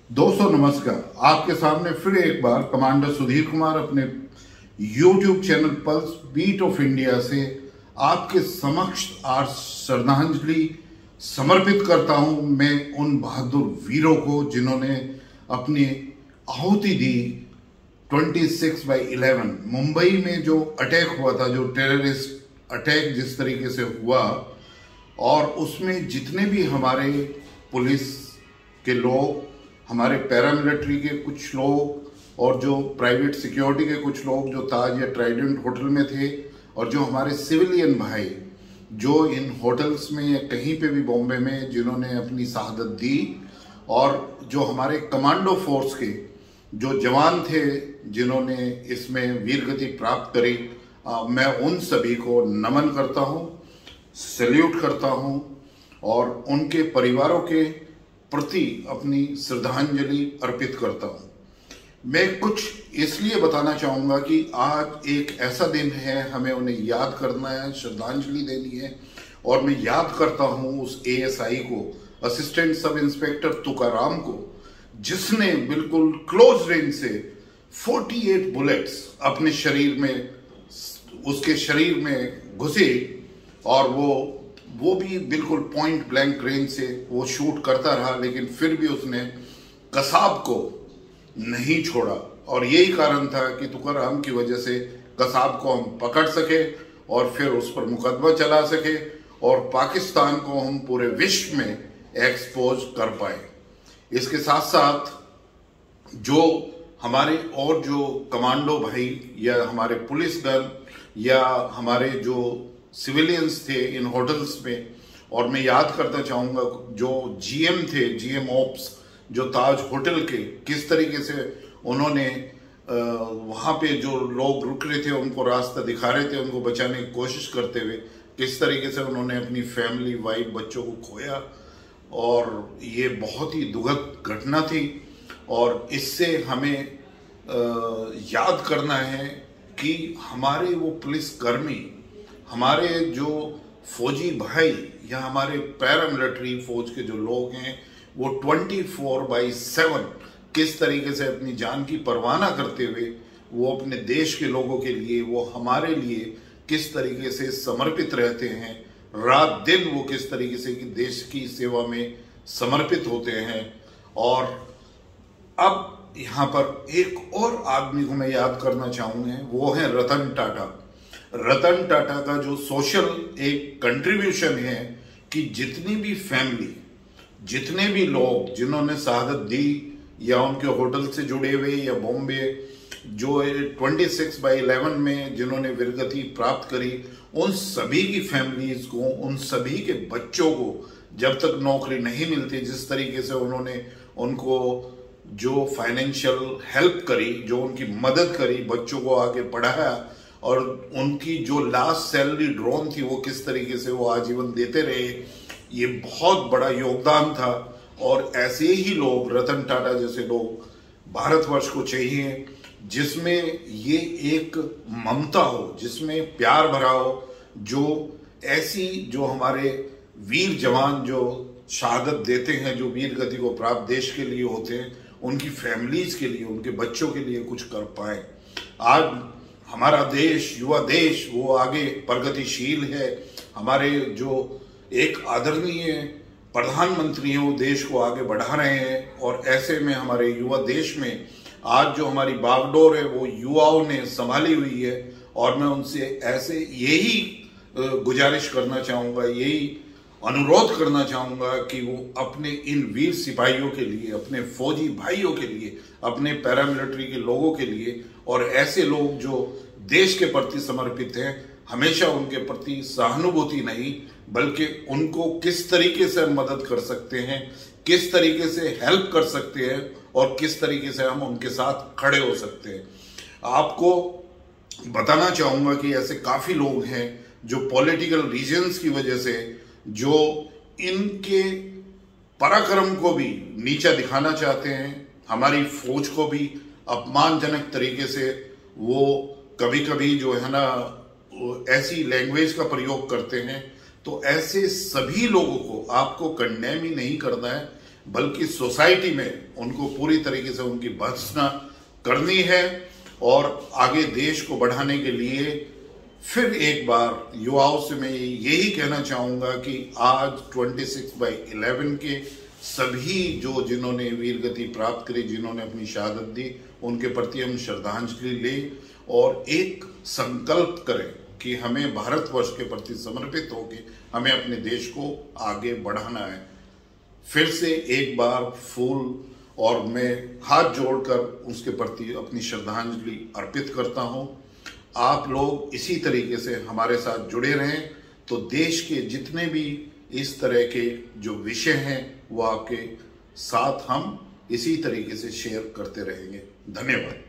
दोस्तों नमस्कार। आपके सामने फिर एक बार कमांडर सुधीर कुमार अपने YouTube channel pulse beat of India से आपके समक्ष आज श्रद्धांजलि समर्पित करता हूं मैं उन बहादुर वीरों को जिन्होंने अपनी आहुति दी 26/11 मुंबई में जो अटैक हुआ था, जो टेररिस्ट अटैक जिस तरीके से हुआ, और उसमें जितने भी हमारे पुलिस के लोग, हमारे पैरामिलिट्री के कुछ लोग और जो प्राइवेट सिक्योरिटी के कुछ लोग जो ताज या ट्राइडेंट होटल में थे, और जो हमारे सिविलियन भाई जो इन होटल्स में या कहीं पे भी बॉम्बे में जिन्होंने अपनी शहादत दी, और जो हमारे कमांडो फोर्स के जो जवान थे जिन्होंने इसमें वीरगति प्राप्त करी, मैं उन सभी को नमन करता हूं, सैल्यूट करता हूं और उनके परिवारों के प्रति अपनी श्रद्धांजलि अर्पित करता हूं। मैं कुछ इसलिए बताना चाहूंगा कि आज एक ऐसा दिन है, हमें उन्हें याद करना है, श्रद्धांजलि देनी है। और मैं याद करता हूं उस एएसआई को, असिस्टेंट सब इंस्पेक्टर तुकाराम को, जिसने बिल्कुल क्लोज रेंज से 48 बुलेट्स अपने शरीर में, उसके शरीर में घुसे, और वो भी बिल्कुल पॉइंट ब्लैंक रेंज से वो शूट करता रहा, लेकिन फिर भी उसने कसाब को नहीं छोड़ा। और यही कारण था कि तुकाराम की वजह से कसाब को हम पकड़ सके और फिर उस पर मुकदमा चला सके और पाकिस्तान को हम पूरे विश्व में एक्सपोज कर पाए। इसके साथ साथ जो हमारे और जो कमांडो भाई या हमारे पुलिसगण या हमारे जो सिविलियंस थे इन होटल्स में, और मैं याद करना चाहूँगा जो जीएम थे, जीएम ऑप्स जो ताज होटल के, किस तरीके से उन्होंने वहाँ पे जो लोग रुक रहे थे उनको रास्ता दिखा रहे थे, उनको बचाने की कोशिश करते हुए किस तरीके से उन्होंने अपनी फैमिली, वाइफ, बच्चों को खोया। और ये बहुत ही दुखद घटना थी, और इससे हमें याद करना है कि हमारे वो पुलिसकर्मी, हमारे जो फौजी भाई या हमारे पैरामिलिट्री फौज के जो लोग हैं, वो 24/7 किस तरीके से अपनी जान की परवाह न करते हुए वो अपने देश के लोगों के लिए, वो हमारे लिए किस तरीके से समर्पित रहते हैं, रात दिन वो किस तरीके से कि देश की सेवा में समर्पित होते हैं। और अब यहाँ पर एक और आदमी को मैं याद करना चाहूँगा, वो है रतन टाटा। रतन टाटा का जो सोशल एक कंट्रीब्यूशन है कि जितनी भी फैमिली, जितने भी लोग जिन्होंने शहादत दी या उनके होटल से जुड़े हुए या बॉम्बे जो 26/11 में जिन्होंने वीरगति प्राप्त करी, उन सभी की फैमिलीज को, उन सभी के बच्चों को जब तक नौकरी नहीं मिलती, जिस तरीके से उन्होंने उनको जो फाइनेंशियल हेल्प करी, जो उनकी मदद करी, बच्चों को आगे पढ़ाया, और उनकी जो लास्ट सैलरी ड्रॉन थी वो किस तरीके से वो आजीवन देते रहे, ये बहुत बड़ा योगदान था। और ऐसे ही लोग, रतन टाटा जैसे लोग भारतवर्ष को चाहिए जिसमें ये एक ममता हो, जिसमें प्यार भरा हो, जो ऐसी जो हमारे वीर जवान जो शहादत देते हैं, जो वीर गति को प्राप्त देश के लिए होते हैं, उनकी फैमिलीज के लिए, उनके बच्चों के लिए कुछ कर पाए। आज हमारा देश, युवा देश, वो आगे प्रगतिशील है। हमारे जो एक आदरणीय प्रधानमंत्री हैं वो देश को आगे बढ़ा रहे हैं, और ऐसे में हमारे युवा देश में आज जो हमारी बागडोर है वो युवाओं ने संभाली हुई है। और मैं उनसे ऐसे यही गुजारिश करना चाहूँगा, यही अनुरोध करना चाहूँगा कि वो अपने इन वीर सिपाहियों के लिए, अपने फौजी भाइयों के लिए, अपने पैरामिलिट्री के लोगों के लिए, और ऐसे लोग जो देश के प्रति समर्पित हैं, हमेशा उनके प्रति सहानुभूति नहीं बल्कि उनको किस तरीके से हम मदद कर सकते हैं, किस तरीके से हेल्प कर सकते हैं, और किस तरीके से हम उनके साथ खड़े हो सकते हैं। आपको बताना चाहूँगा कि ऐसे काफ़ी लोग हैं जो पॉलिटिकल रीजंस की वजह से, जो इनके पराक्रम को भी नीचा दिखाना चाहते हैं, हमारी फौज को भी अपमानजनक तरीके से वो कभी कभी जो है ना ऐसी लैंग्वेज का प्रयोग करते हैं। तो ऐसे सभी लोगों को आपको कंडेम ही नहीं करना है, बल्कि सोसाइटी में उनको पूरी तरीके से उनकी भर्त्सना करनी है और आगे देश को बढ़ाने के लिए फिर एक बार युवाओं से मैं यही कहना चाहूंगा कि आज 26/11 के सभी जो जिन्होंने वीर गति प्राप्त करी, जिन्होंने अपनी शहादत दी, उनके प्रति हम श्रद्धांजलि लें और एक संकल्प करें कि हमें भारतवर्ष के प्रति समर्पित होकर हमें अपने देश को आगे बढ़ाना है। फिर से एक बार फूल और मैं हाथ जोड़कर उसके प्रति अपनी श्रद्धांजलि अर्पित करता हूं। आप लोग इसी तरीके से हमारे साथ जुड़े रहें तो देश के जितने भी इस तरह के जो विषय हैं वो आपके साथ हम इसी तरीके से शेयर करते रहेंगे। धन्यवाद।